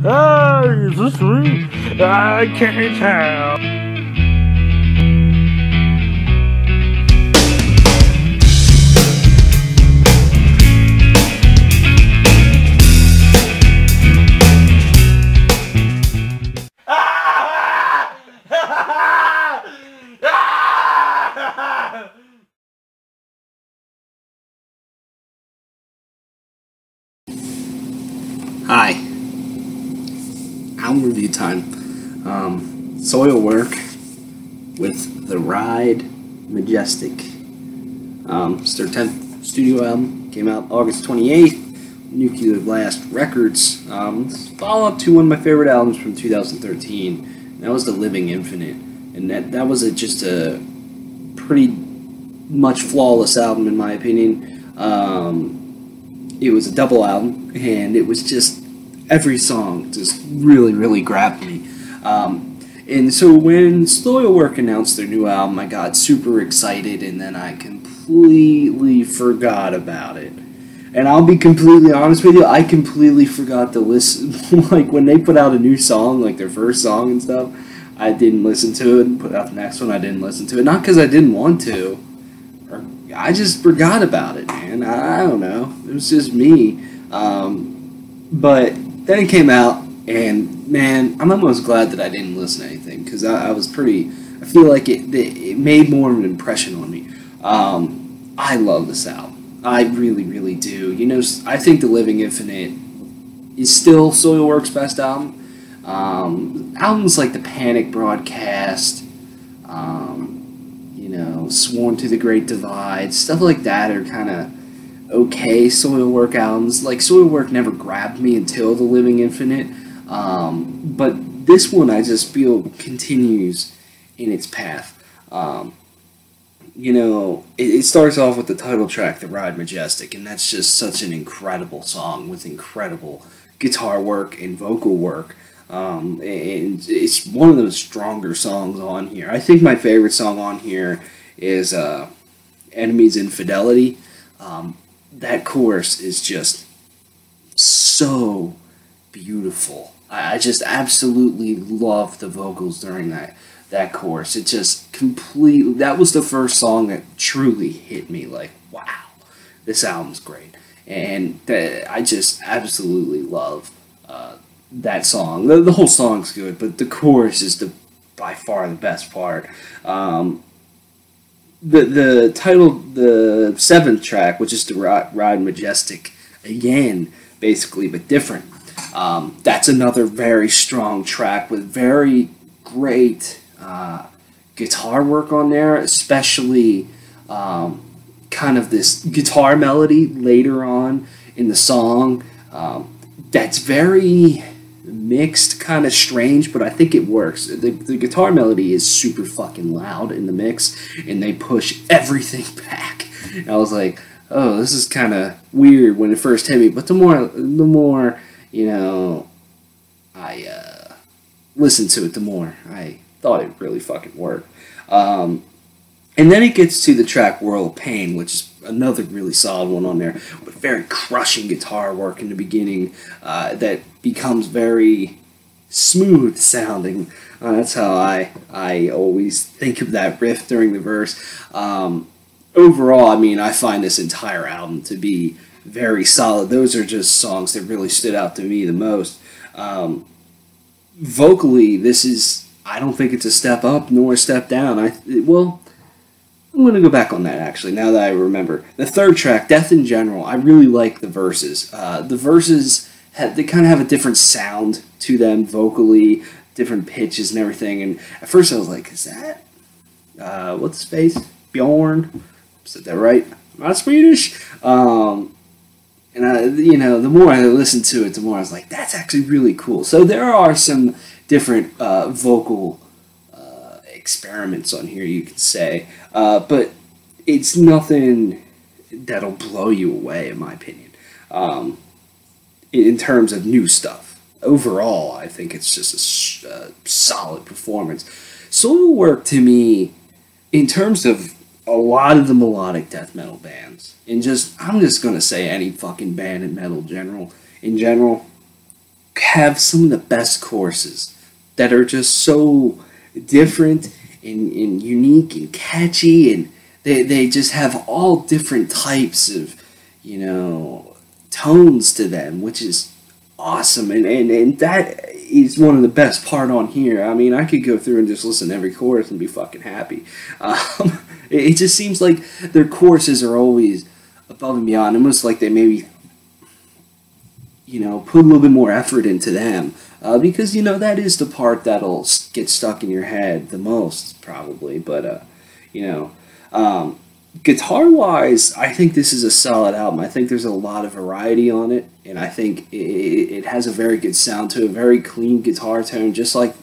Hey, is this me? I can't tell. Hi, album review time. Soilwork with The Ride Majestic. It's their 10th studio album, came out August 28th, Nuclear Blast Records. Follow-up to one of my favorite albums from 2013, and that was The Living Infinite. And that was just a pretty much flawless album in my opinion. It was a double album, and it was just, every song just really, really grabbed me. And so when Soilwork announced their new album, I got super excited, and then I completely forgot about it. And I'll be completely honest with you, I completely forgot to listen. Like, when they put out a new song, like their first song and stuff, I didn't listen to it, and put out the next one, I didn't listen to it. Not because I didn't want to, I just forgot about it, man. I don't know. It was just me. But then it came out, and man, I'm almost glad that I didn't listen to anything, because I feel like it made more of an impression on me. I love this album. I really, really do. You know, I think The Living Infinite is still Soilwork's best album. Albums like The Panic Broadcast, Sworn to the Great Divide, stuff like that are kind of okay Soilwork albums. Like, Soilwork never grabbed me until The Living Infinite, but this one I just feel continues in its path. It starts off with the title track, The Ride Majestic, and that's just such an incredible song with incredible guitar work and vocal work. And it's one of those stronger songs on here. I think my favorite song on here is Enemy's Infidelity. That chorus is just so beautiful. I just absolutely love the vocals during that chorus. It just completely, that was the first song that truly hit me like, wow, this album's great. And I just absolutely love that song. The whole song's good, but the chorus is by far the best part. The title, the 7th track, which is The Ride Majestic, again, basically, but different. That's another very strong track with very great guitar work on there, especially kind of this guitar melody later on in the song. That's very mixed, kind of strange, but I think it works. The guitar melody is super fucking loud in the mix, and they push everything back. And I was like, oh, this is kind of weird when it first hit me, but the more I listened to it, the more I thought it really fucking worked. And then it gets to the track World of Pain, which is another really solid one on there, with very crushing guitar work in the beginning that becomes very smooth sounding. That's how I always think of that riff during the verse. Overall, I mean, I find this entire album to be very solid. Those are just songs that really stood out to me the most. Vocally, this is, I don't think it's a step up nor a step down. I'm going to go back on that, actually, now that I remember. The 3rd track, Death in General, I really like the verses. The verses, they kind of have a different sound to them vocally, different pitches and everything. And at first I was like, is that, what's his face? Bjorn? Said that right? I'm not Swedish. And the more I listened to it, the more I was like, that's actually really cool. So there are some different vocal experiments on here, you could say, but it's nothing that'll blow you away, in my opinion, in terms of new stuff. Overall, I think it's just a solid performance. Soilwork, to me, in terms of a lot of the melodic death metal bands, and I'm just gonna say any fucking band in metal in general, have some of the best courses that are just so different and unique and catchy, and they just have all different types of, tones to them, which is awesome. And that is one of the best part on here. I mean, I could go through and just listen to every chorus and be fucking happy. It just seems like their choruses are always above and beyond, almost like they maybe put a little bit more effort into them, because that is the part that'll get stuck in your head the most, probably. But guitar wise, I think this is a solid album. I think there's a lot of variety on it, and I think it has a very good sound to it, a very clean guitar tone, just like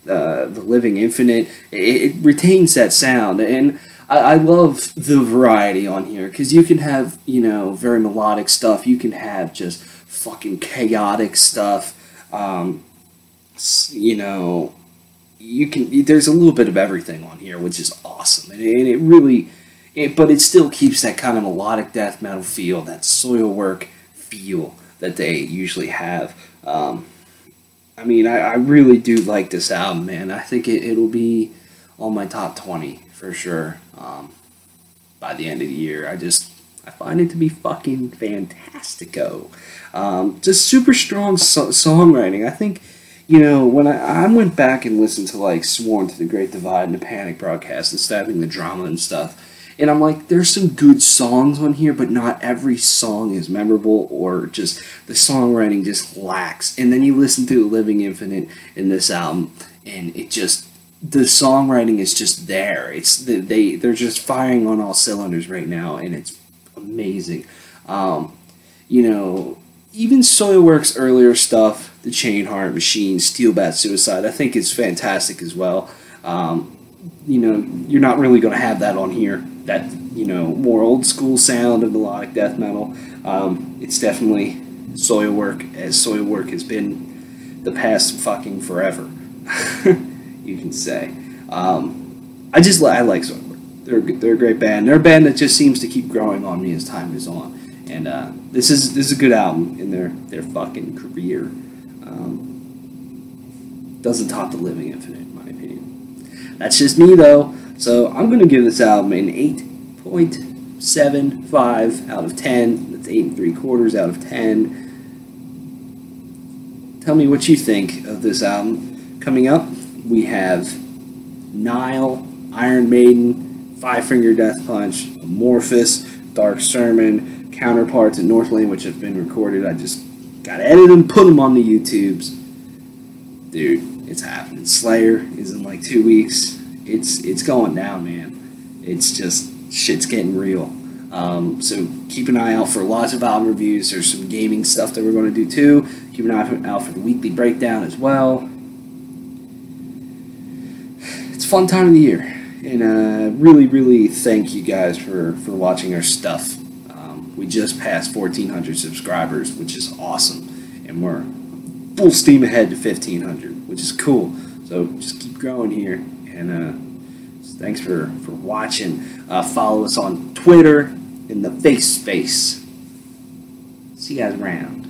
the Living Infinite. It retains that sound, and I love the variety on here, because you can have very melodic stuff, you can have just fucking chaotic stuff. You can. There's a little bit of everything on here, which is awesome, and it really, but it still keeps that kind of melodic death metal feel, that Soilwork feel that they usually have. I mean, I really do like this album, man. I think it'll be on my top 20 for sure by the end of the year. I find it to be fucking fantastico. Just super strong songwriting. I think, when I went back and listened to, like, Sworn to the Great Divide and the Panic broadcast and Stabbing the Drama and stuff, and I'm like, there's some good songs on here, but not every song is memorable, or just the songwriting just lacks. And then you listen to Living Infinite in this album, and the songwriting is just there. They're just firing on all cylinders right now, and it's amazing. Even Soilwork's earlier stuff, the Chain Heart Machine, Steel Bat Suicide, I think it's fantastic as well. You're not really going to have that on here. That, more old school sound of melodic death metal. It's definitely Soilwork, as Soilwork has been the past fucking forever, you can say. I like Soilwork. They're a great band. They're a band that just seems to keep growing on me as time goes on. And this is a good album in their fucking career. Doesn't top the Living Infinite, in my opinion. That's just me, though. So I'm going to give this album an 8.75 out of 10. That's 8 3/4 out of 10. Tell me what you think of this album. Coming up, we have Nile, Iron Maiden, Five Finger Death Punch, Amorphous, Dark Sermon, Counterparts, and Northlane, which have been recorded. I just got to edit them, put them on the YouTubes. Dude, it's happening. Slayer is in like 2 weeks. It's going down, man. It's just, shit's getting real. So keep an eye out for lots of album reviews. There's some gaming stuff that we're going to do too. Keep an eye out for the weekly breakdown as well. It's a fun time of the year. And really, really thank you guys for watching our stuff. We just passed 1,400 subscribers, which is awesome. And we're full steam ahead to 1,500, which is cool. So just keep growing here. And thanks for watching. Follow us on Twitter in the face space. See you guys around.